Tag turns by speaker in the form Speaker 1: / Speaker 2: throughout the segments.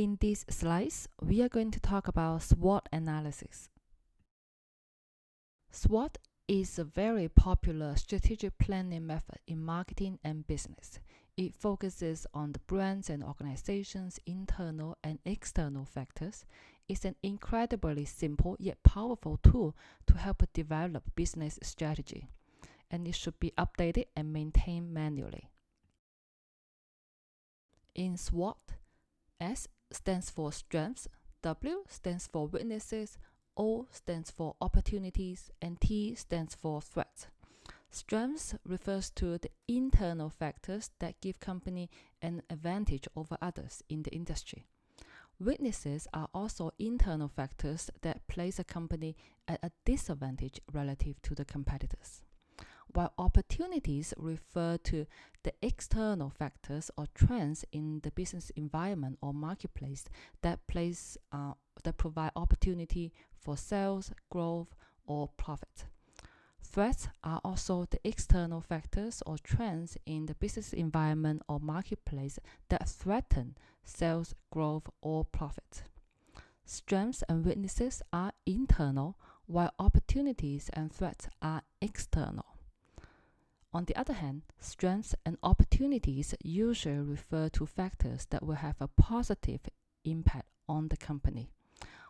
Speaker 1: In these slides, we are going to talk about SWOT analysis. SWOT is a very popular strategic planning method in marketing and business. It focuses on the brands and organizations' internal and external factors. It's an incredibly simple yet powerful tool to help develop business strategy, and it should be updated and maintained manually. In SWOT, S stands for strengths, W stands for weaknesses, O stands for opportunities, and T stands for threats. Strengths refers to the internal factors that give company an advantage over others in the industry. Weaknesses are also internal factors that place a company at a disadvantage relative to the competitors. While opportunities refer to the external factors or trends in the business environment or marketplace that provide opportunity for sales, growth, or profit. Threats are also the external factors or trends in the business environment or marketplace that threaten sales, growth, or profit. Strengths and weaknesses are internal, while opportunities and threats are external. On the other hand, strengths and opportunities usually refer to factors that will have a positive impact on the company,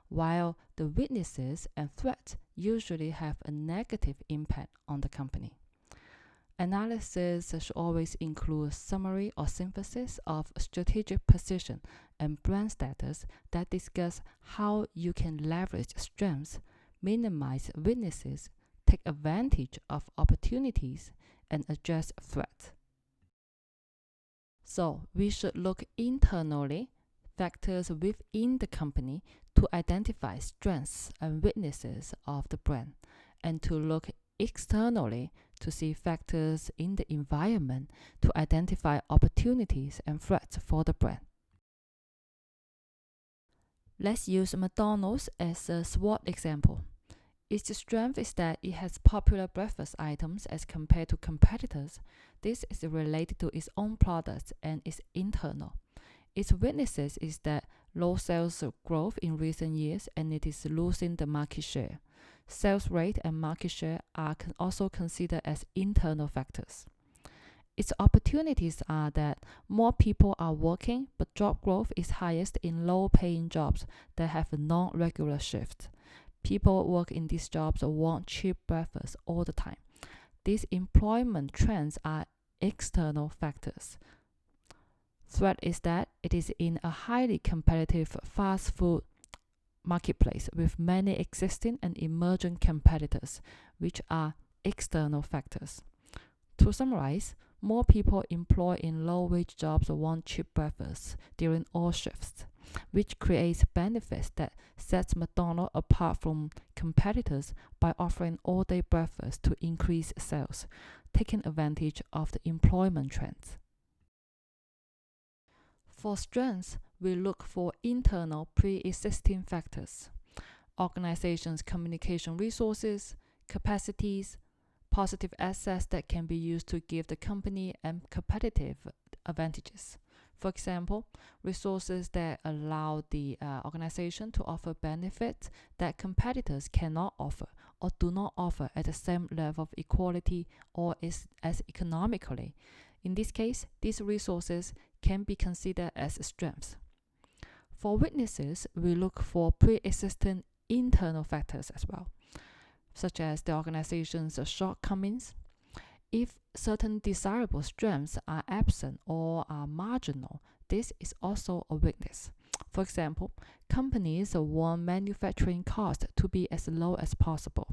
Speaker 1: while the weaknesses and threats usually have a negative impact on the company. Analysis should always include summary or synthesis of strategic position and brand status that discuss how you can leverage strengths, minimize weaknesses, take advantage of opportunities, and address threats. So we should look internally, factors within the company, to identify strengths and weaknesses of the brand, and to look externally to see factors in the environment to identify opportunities and threats for the brand. Let's use McDonald's as a SWOT example. Its strength is that it has popular breakfast items as compared to competitors. This is related to its own products and is internal. Its weaknesses is that low sales growth in recent years and it is losing the market share. Sales rate and market share are also considered as internal factors. Its opportunities are that more people are working, but job growth is highest in low-paying jobs that have a non-regular shift. People work in these jobs want cheap breakfast all the time. These employment trends are external factors. Threat is that it is in a highly competitive fast food marketplace with many existing and emerging competitors, which are external factors. To summarize, more people employed in low-wage jobs want cheap breakfast during all shifts, which creates benefits that sets McDonald's apart from competitors by offering all-day breakfast to increase sales, taking advantage of the employment trends. For strengths, we look for internal pre-existing factors, organization's communication resources, capacities, positive assets that can be used to give the company competitive advantages. For example, resources that allow the organization to offer benefits that competitors cannot offer or do not offer at the same level of equality or as economically. In this case, these resources can be considered as strengths. For weaknesses, we look for pre-existing internal factors as well, such as the organization's shortcomings. If certain desirable strengths are absent or are marginal, this is also a weakness. For example, companies want manufacturing costs to be as low as possible.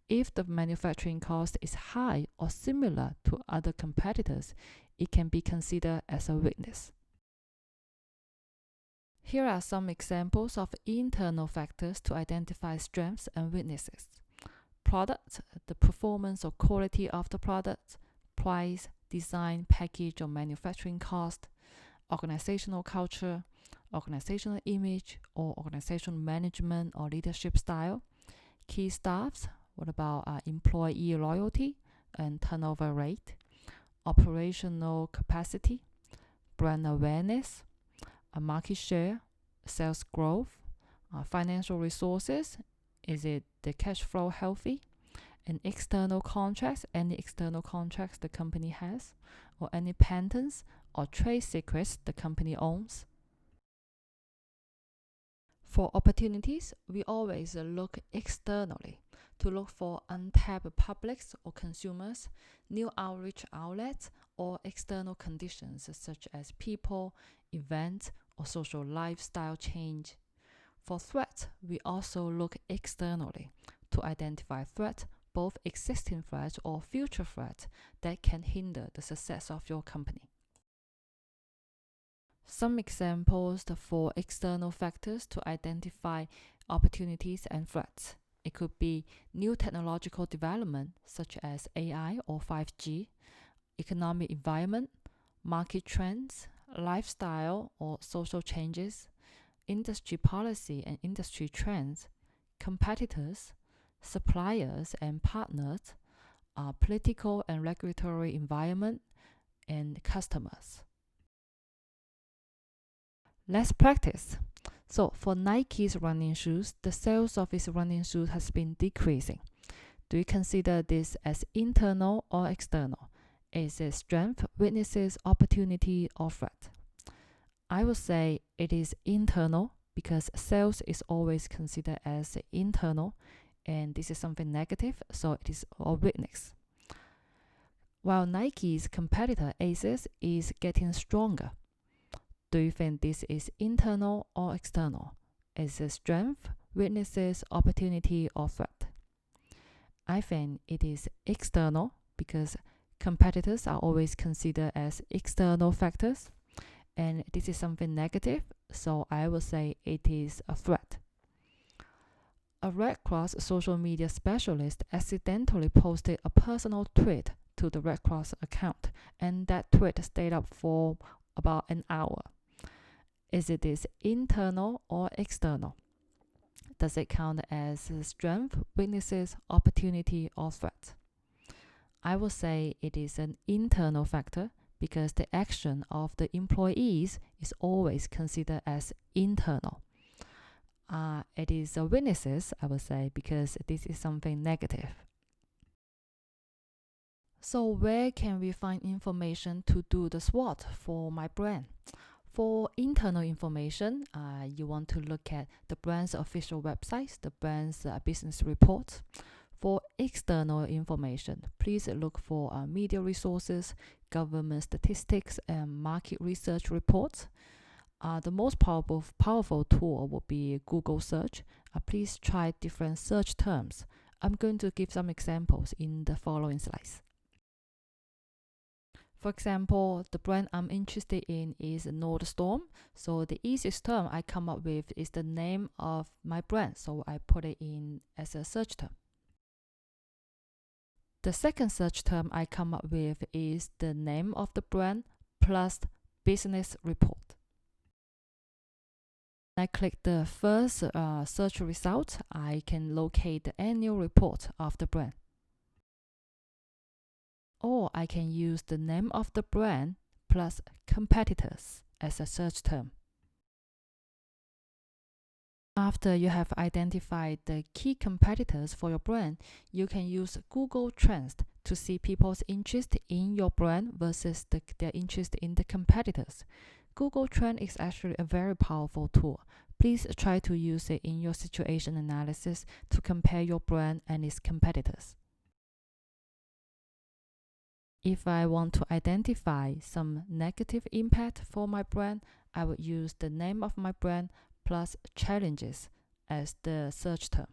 Speaker 1: If the manufacturing cost is high or similar to other competitors, it can be considered as a weakness. Here are some examples of internal factors to identify strengths and weaknesses. Product, the performance or quality of the product, price, design, package or manufacturing cost, organizational culture, organizational image or organizational management or leadership style, key staffs, what about employee loyalty and turnover rate, operational capacity, brand awareness, market share, sales growth, financial resources, is it the cash flow healthy, and external contracts, any external contracts the company has, or any patents or trade secrets the company owns. For opportunities, we always look externally to look for untapped publics or consumers, new outreach outlets, or external conditions such as people, events, or social lifestyle change. For threats, we also look externally to identify threats, both existing threats or future threats that can hinder the success of your company. Some examples for external factors to identify opportunities and threats. It could be new technological development such as AI or 5G, economic environment, market trends, lifestyle or social changes, industry policy and industry trends, competitors, suppliers and partners, political and regulatory environment, and customers. Let's practice. So for Nike's running shoes, the sales of its running shoes has been decreasing. Do you consider this as internal or external? Is it strength, weaknesses, opportunity, or threat? I would say it is internal because sales is always considered as internal, and this is something negative, so it is a weakness. While Nike's competitor Asics is getting stronger, do you think this is internal or external? Is it strength, weaknesses, opportunity, or threat? I think it is external because competitors are always considered as external factors, and this is something negative, so I would say it is a threat. A Red Cross social media specialist accidentally posted a personal tweet to the Red Cross account, and that tweet stayed up for about an hour. Is it this internal or external? Does it count as strength, weaknesses, opportunity, or threat? I will say it is an internal factor because the action of the employees is always considered as internal. It is a weaknesses, I would say, because this is something negative. So where can we find information to do the SWOT for my brand? For internal information, you want to look at the brand's official websites, the brand's business reports. For external information, please look for media resources, government statistics, and market research reports. The most powerful tool will be Google search. Please try different search terms. I'm going to give some examples in the following slides. For example, the brand I'm interested in is Nordstorm. So the easiest term I come up with is the name of my brand. So I put it in as a search term. The second search term I come up with is the name of the brand plus business report. When I click the first search result, I can locate the annual report of the brand. Or I can use the name of the brand plus competitors as a search term. After you have identified the key competitors for your brand, you can use Google Trends to see people's interest in your brand versus their interest in the competitors. Google Trend is actually a very powerful tool. Please try to use it in your situation analysis to compare your brand and its competitors. If I want to identify some negative impact for my brand, I would use the name of my brand plus challenges as the search term.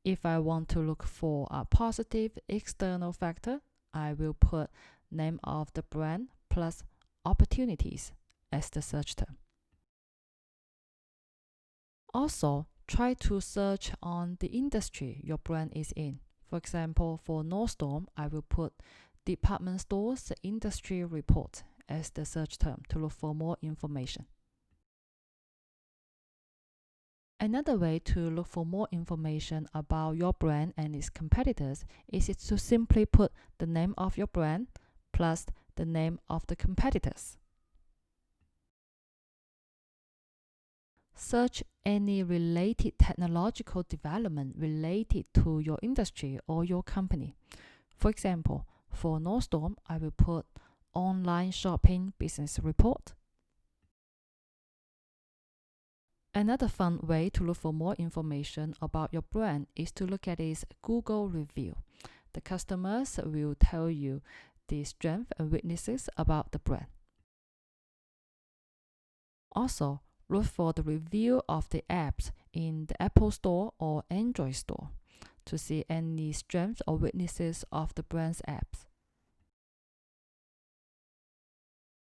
Speaker 1: If I want to look for a positive external factor, I will put name of the brand plus opportunities as the search term. Also, try to search on the industry your brand is in. For example, for Nordstorm, I will put department stores industry report as the search term to look for more information. Another way to look for more information about your brand and its competitors is to simply put the name of your brand plus the name of the competitors. Search any related technological development related to your industry or your company. For example, for Nordstorm, I will put online shopping business report. Another fun way to look for more information about your brand is to look at its Google review. The customers will tell you the strengths and weaknesses about the brand. Also, look for the review of the apps in the Apple Store or Android Store to see any strengths or weaknesses of the brand's apps.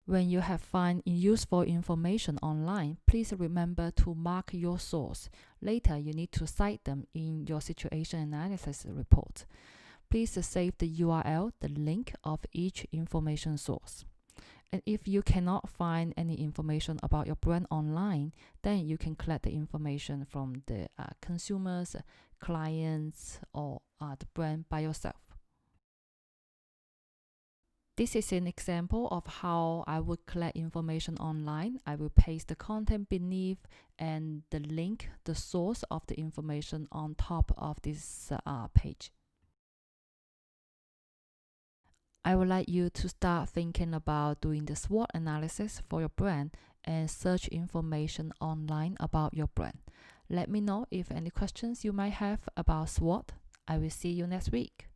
Speaker 1: When you have found useful information online, please remember to mark your source. Later, you need to cite them in your situation analysis report. Please save the URL, the link of each information source. And if you cannot find any information about your brand online, then you can collect the information from the consumers, clients, or the brand by yourself. This is an example of how I would collect information online. I will paste the content beneath and the link, the source of the information on top of this page. I would like you to start thinking about doing the SWOT analysis for your brand and search information online about your brand. Let me know if any questions you might have about SWOT. I will see you next week.